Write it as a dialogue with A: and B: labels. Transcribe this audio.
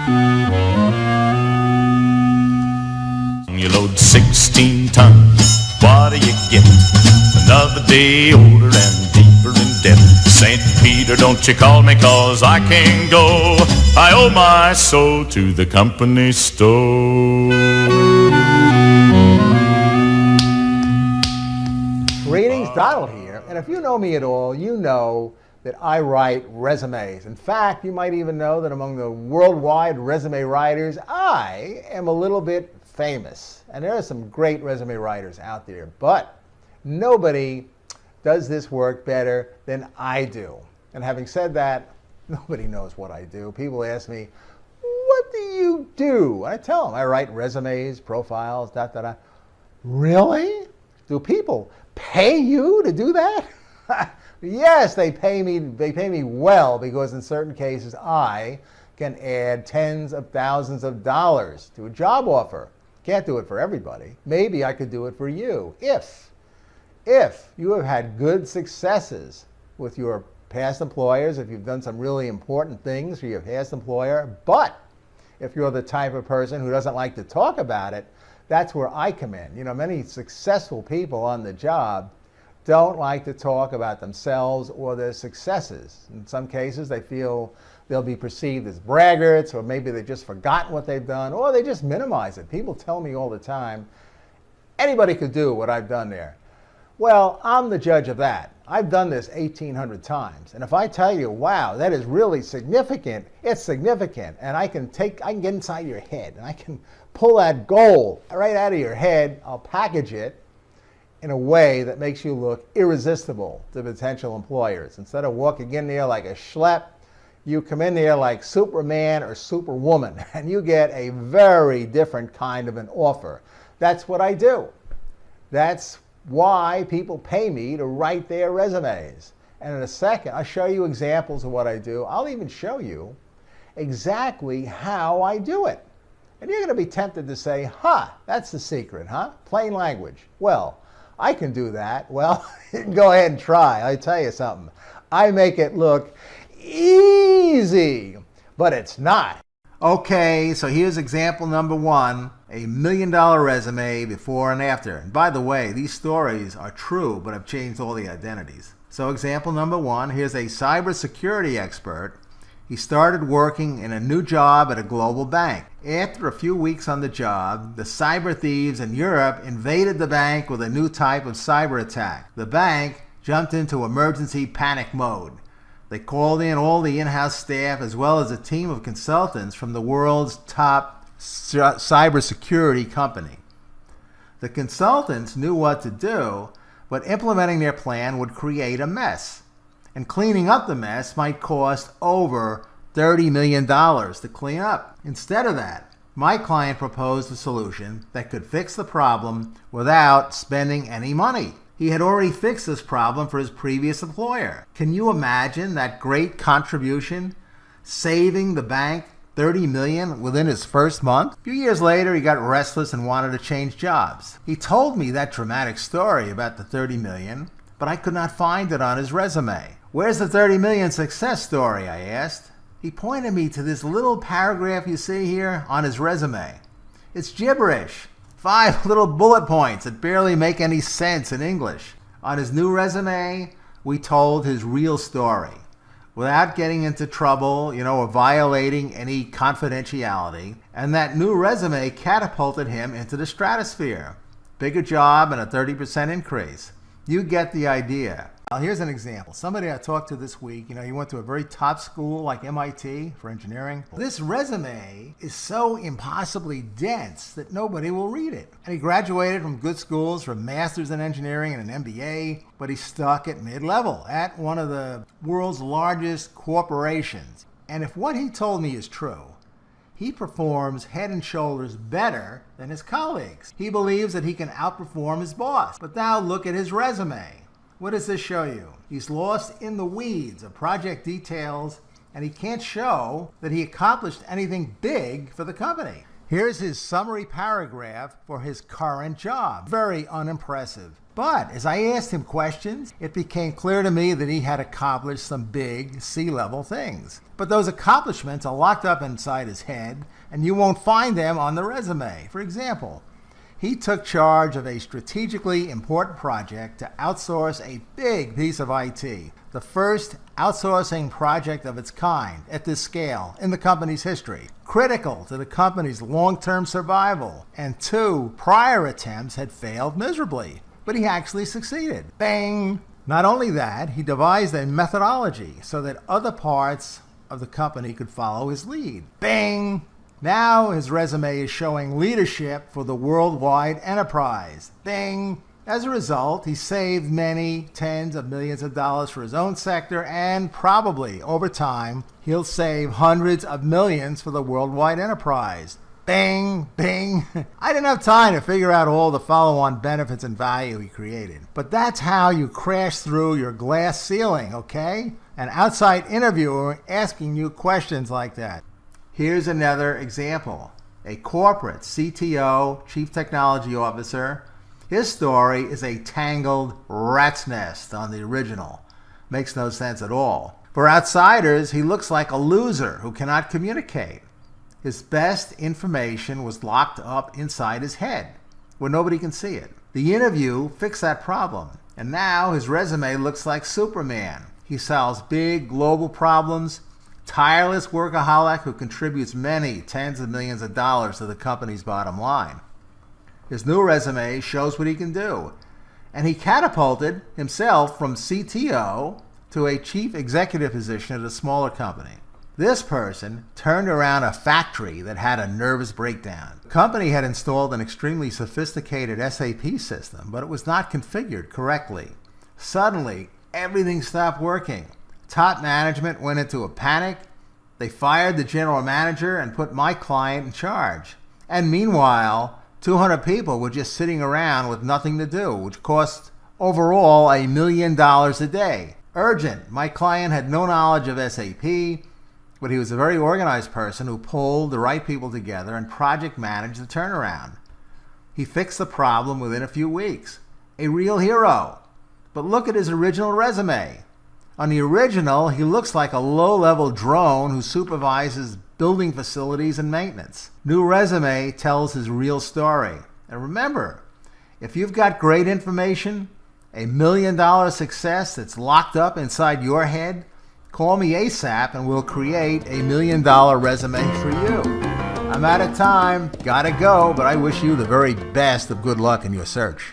A: You load 16 tons, what do you get? Another day older and deeper in debt. St. Peter, don't you call me, 'cause I can't go. I owe my soul to the company store.
B: Greetings, Donald here, and if you know me at all, you know that I write resumes. In fact, you might even know that among the worldwide resume writers, I am a little bit famous. And there are some great resume writers out there, but nobody does this work better than I do. And having said that, nobody knows what I do. People ask me, what do you do? I tell them I write resumes, profiles, Really? Do people pay you to do that? Yes, they pay me well, because in certain cases I can add tens of thousands of dollars to a job offer. Can't do it for everybody. Maybe I could do it for you if you have had good successes with your past employers, if you've done some really important things for your past employer. But if you're the type of person who doesn't like to talk about it, that's where I come in. You know, many successful people on the job don't like to talk about themselves or their successes. In some cases, they feel they'll be perceived as braggarts, or maybe they just forgotten what they've done, or they just minimize it. People tell me all the time, anybody could do what I've done there. Well, I'm the judge of that. I've done this 1,800 times. And if I tell you, wow, that is really significant, it's significant. And I can get inside your head, and I can pull that goal right out of your head. I'll package it in a way that makes you look irresistible to potential employers. Instead of walking in there like a schlep, you come in there like Superman or Superwoman, and you get a very different kind of an offer. That's what I do. That's why people pay me to write their resumes. And in a second, I'll show you examples of what I do. I'll even show you exactly how I do it. And you're going to be tempted to say, that's the secret, Plain language. Well, I can do that. Well, go ahead and try. I tell you something. I make it look easy, but it's not. Okay, so here's example number one, $1 million resume before and after. And by the way, these stories are true, but I've changed all the identities. So example number one, here's a cybersecurity expert. He started working in a new job at a global bank. After a few weeks on the job, the cyber thieves in Europe invaded the bank with a new type of cyber attack. The bank jumped into emergency panic mode. They called in all the in-house staff as well as a team of consultants from the world's top cybersecurity company. The consultants knew what to do, but implementing their plan would create a mess. And cleaning up the mess might cost over $30 million to clean up. Instead of that, my client proposed a solution that could fix the problem without spending any money. He had already fixed this problem for his previous employer. Can you imagine that great contribution, saving the bank $30 million within his first month? A few years later, he got restless and wanted to change jobs. He told me that dramatic story about the $30 million, but I could not find it on his resume. Where's the $30 million success story, I asked. He pointed me to this little paragraph you see here on his resume. It's gibberish. 5 little bullet points that barely make any sense in English. On his new resume, we told his real story without getting into trouble, or violating any confidentiality. And that new resume catapulted him into the stratosphere. Bigger job and a 30% increase. You get the idea. Now, here's an example. Somebody I talked to this week, he went to a very top school like MIT for engineering. This resume is so impossibly dense that nobody will read it. And he graduated from good schools for a master's in engineering and an MBA, but he's stuck at mid-level at one of the world's largest corporations. And if what he told me is true, he performs head and shoulders better than his colleagues. He believes that he can outperform his boss. But now look at his resume. What does this show you? He's lost in the weeds of project details, and he can't show that he accomplished anything big for the company. Here's his summary paragraph for his current job. Very unimpressive. But as I asked him questions, it became clear to me that he had accomplished some big C-level things. But those accomplishments are locked up inside his head, and you won't find them on the resume. For example, he took charge of a strategically important project to outsource a big piece of IT, the first outsourcing project of its kind at this scale in the company's history, critical to the company's long-term survival, and 2 prior attempts had failed miserably. But he actually succeeded. Bang! Not only that, he devised a methodology so that other parts of the company could follow his lead. Bang! Now his resume is showing leadership for the worldwide enterprise. Bang! As a result, he saved many tens of millions of dollars for his own sector, and probably, over time, he'll save hundreds of millions for the worldwide enterprise. Bang, bang. I didn't have time to figure out all the follow-on benefits and value he created. But that's how you crash through your glass ceiling, okay? An outside interviewer asking you questions like that. Here's another example. A corporate CTO, Chief Technology Officer. His story is a tangled rat's nest on the original. Makes no sense at all. For outsiders, he looks like a loser who cannot communicate. His best information was locked up inside his head, where nobody can see it. The interview fixed that problem, and now his resume looks like Superman. He solves big global problems, tireless workaholic who contributes many tens of millions of dollars to the company's bottom line. His new resume shows what he can do, and he catapulted himself from CTO to a chief executive position at a smaller company. This person turned around a factory that had a nervous breakdown. The company had installed an extremely sophisticated SAP system, but it was not configured correctly. Suddenly, everything stopped working. Top management went into a panic. They fired the general manager and put my client in charge. And meanwhile, 200 people were just sitting around with nothing to do, which cost overall $1 million a day. Urgent. My client had no knowledge of SAP, but he was a very organized person who pulled the right people together and project managed the turnaround. He fixed the problem within a few weeks. A real hero. But look at his original resume. On the original, he looks like a low-level drone who supervises building facilities and maintenance. New resume tells his real story. And remember, if you've got great information, $1 million success that's locked up inside your head, call me ASAP and we'll create $1 million resume for you. I'm out of time, gotta go, but I wish you the very best of good luck in your search.